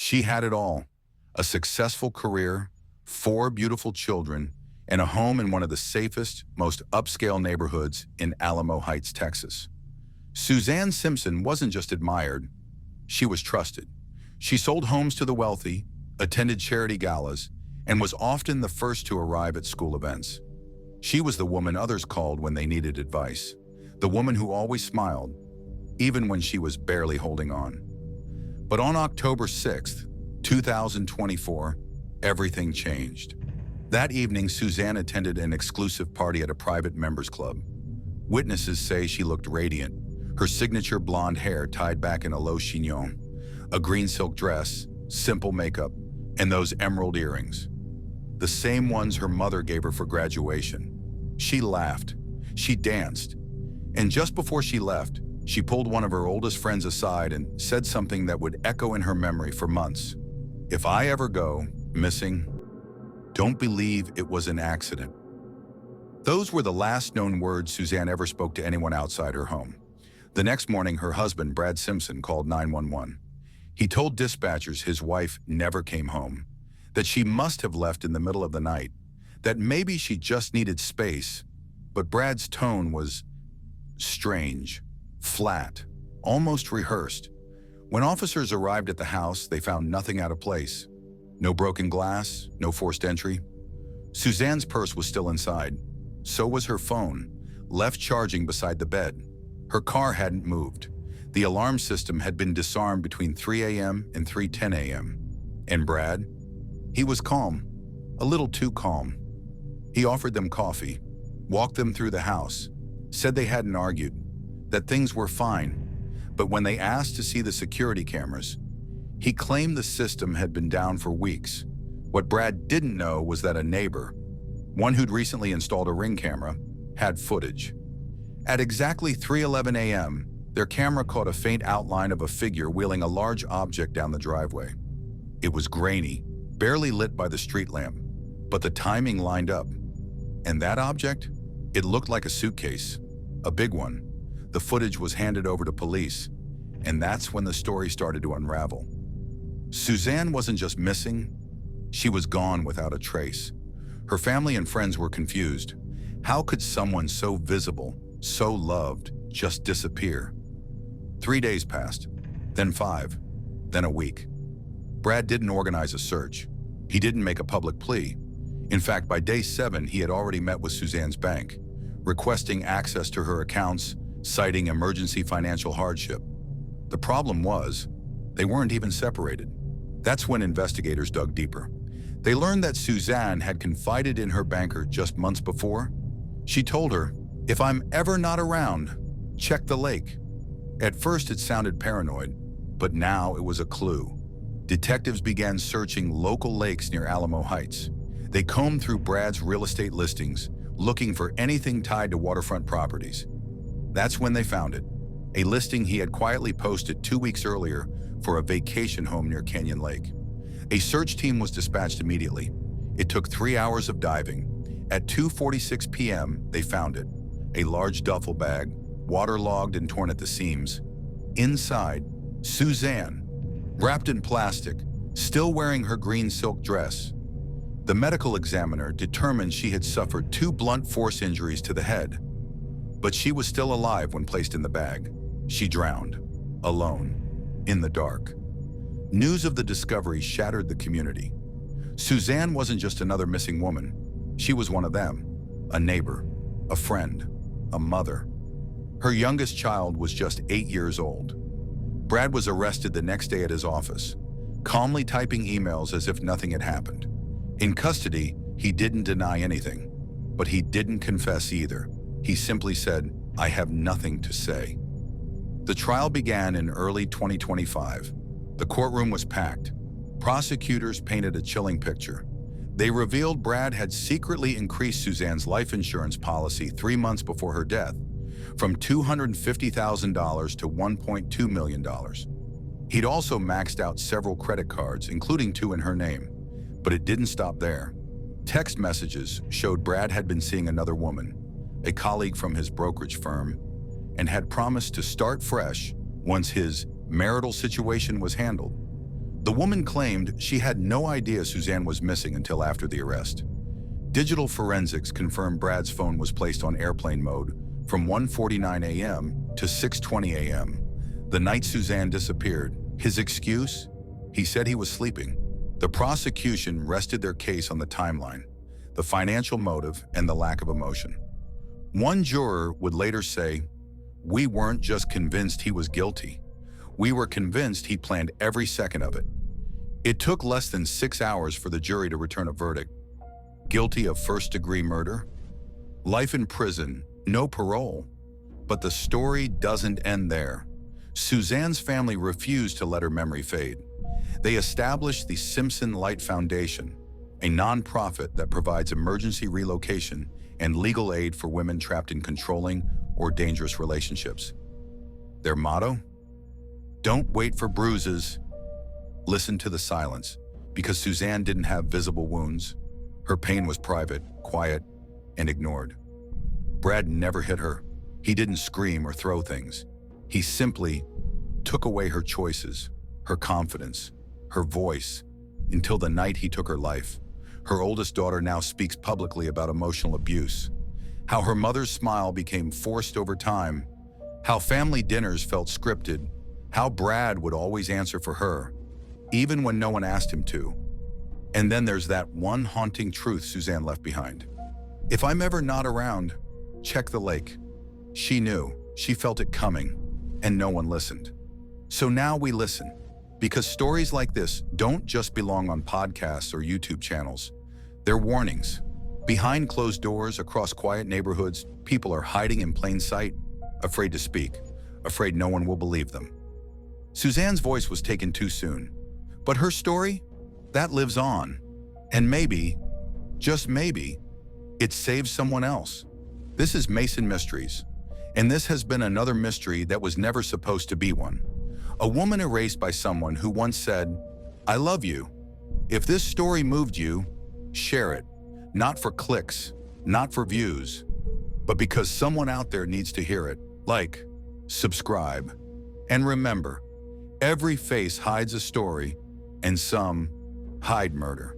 She had it all: a successful career, 4 beautiful children, and a home in one of the safest, most upscale neighborhoods in Alamo Heights, Texas. Suzanne Simpson wasn't just admired, she was trusted. She sold homes to the wealthy, attended charity galas, and was often the first to arrive at school events. She was the woman others called when they needed advice, the woman who always smiled, even when she was barely holding on. But on October 6th, 2024, everything changed. That evening, Suzanne attended an exclusive party at a private members club. Witnesses say she looked radiant, her signature blonde hair tied back in a low chignon, a green silk dress, simple makeup, and those emerald earrings, the same ones her mother gave her for graduation. She laughed, she danced, and just before she left, she pulled one of her oldest friends aside and said something that would echo in her memory for months. "If I ever go missing, don't believe it was an accident." Those were the last known words Suzanne ever spoke to anyone outside her home. The next morning, her husband, Brad Simpson, called 911. He told dispatchers his wife never came home, that she must have left in the middle of the night, that maybe she just needed space, but Brad's tone was strange, flat, almost rehearsed. When officers arrived at the house, they found nothing out of place. No broken glass, no forced entry. Suzanne's purse was still inside. So was her phone, left charging beside the bed. Her car hadn't moved. The alarm system had been disarmed between 3 a.m. and 3:10 a.m. And Brad? He was calm, a little too calm. He offered them coffee, walked them through the house, said they hadn't argued, that things were fine. But when they asked to see the security cameras, he claimed the system had been down for weeks. What Brad didn't know was that a neighbor, one who'd recently installed a Ring camera, had footage. At exactly 3:11 a.m., their camera caught a faint outline of a figure wheeling a large object down the driveway. It was grainy, barely lit by the street lamp, but the timing lined up. And that object? It looked like a suitcase, a big one. The footage was handed over to police, and that's when the story started to unravel. Suzanne wasn't just missing, she was gone without a trace. Her family and friends were confused. How could someone so visible, so loved, just disappear? 3 days passed, then 5, then a week. Brad didn't organize a search. He didn't make a public plea. In fact, by day 7, he had already met with Suzanne's bank, requesting access to her accounts, citing emergency financial hardship. The problem was, they weren't even separated. That's when investigators dug deeper. They learned that Suzanne had confided in her banker just months before. She told her, "If I'm ever not around, check the lake." At first it sounded paranoid, but now it was a clue. Detectives began searching local lakes near Alamo Heights. They combed through Brad's real estate listings, looking for anything tied to waterfront properties. That's when they found it, a listing he had quietly posted 2 weeks earlier for a vacation home near Canyon Lake. A search team was dispatched immediately. It took 3 hours of diving. At 2:46 p.m., they found it, a large duffel bag, waterlogged and torn at the seams. Inside, Suzanne, wrapped in plastic, still wearing her green silk dress. The medical examiner determined she had suffered 2 blunt force injuries to the head. But she was still alive when placed in the bag. She drowned, alone, in the dark. News of the discovery shattered the community. Suzanne wasn't just another missing woman. She was one of them, a neighbor, a friend, a mother. Her youngest child was just 8 years old. Brad was arrested the next day at his office, calmly typing emails as if nothing had happened. In custody, he didn't deny anything, but he didn't confess either. He simply said, "I have nothing to say." The trial began in early 2025. The courtroom was packed. Prosecutors painted a chilling picture. They revealed Brad had secretly increased Suzanne's life insurance policy 3 months before her death, from $250,000 to $1.2 million. He'd also maxed out several credit cards, including 2 in her name. But it didn't stop there. Text messages showed Brad had been seeing another woman, a colleague from his brokerage firm, and had promised to start fresh once his marital situation was handled. The woman claimed she had no idea Suzanne was missing until after the arrest. Digital forensics confirmed Brad's phone was placed on airplane mode from 1:49 a.m. to 6:20 a.m., the night Suzanne disappeared. His excuse? He said he was sleeping. The prosecution rested their case on the timeline, the financial motive, and the lack of emotion. One juror would later say, "We weren't just convinced he was guilty. We were convinced he planned every second of it." It took less than 6 hours for the jury to return a verdict. Guilty of first-degree murder? Life in prison, no parole. But the story doesn't end there. Suzanne's family refused to let her memory fade. They established the Simpson Light Foundation, a nonprofit that provides emergency relocation and legal aid for women trapped in controlling or dangerous relationships. Their motto? Don't wait for bruises. Listen to the silence, because Suzanne didn't have visible wounds. Her pain was private, quiet, and ignored. Brad never hit her. He didn't scream or throw things. He simply took away her choices, her confidence, her voice, until the night he took her life. Her oldest daughter now speaks publicly about emotional abuse, how her mother's smile became forced over time, how family dinners felt scripted, how Brad would always answer for her, even when no one asked him to. And then there's that one haunting truth Suzanne left behind. If I'm ever not around, check the lake. She knew, she felt it coming, and no one listened. So now we listen, because stories like this don't just belong on podcasts or YouTube channels. They're warnings. Behind closed doors, across quiet neighborhoods, people are hiding in plain sight, afraid to speak, afraid no one will believe them. Suzanne's voice was taken too soon, but her story, that lives on. And maybe, just maybe, it saves someone else. This is Mason Mysteries, and this has been another mystery that was never supposed to be one. A woman erased by someone who once said, "I love you." If this story moved you, share it. Not for clicks, not for views, but because someone out there needs to hear it. Like, subscribe, and remember, every face hides a story, and some hide murder.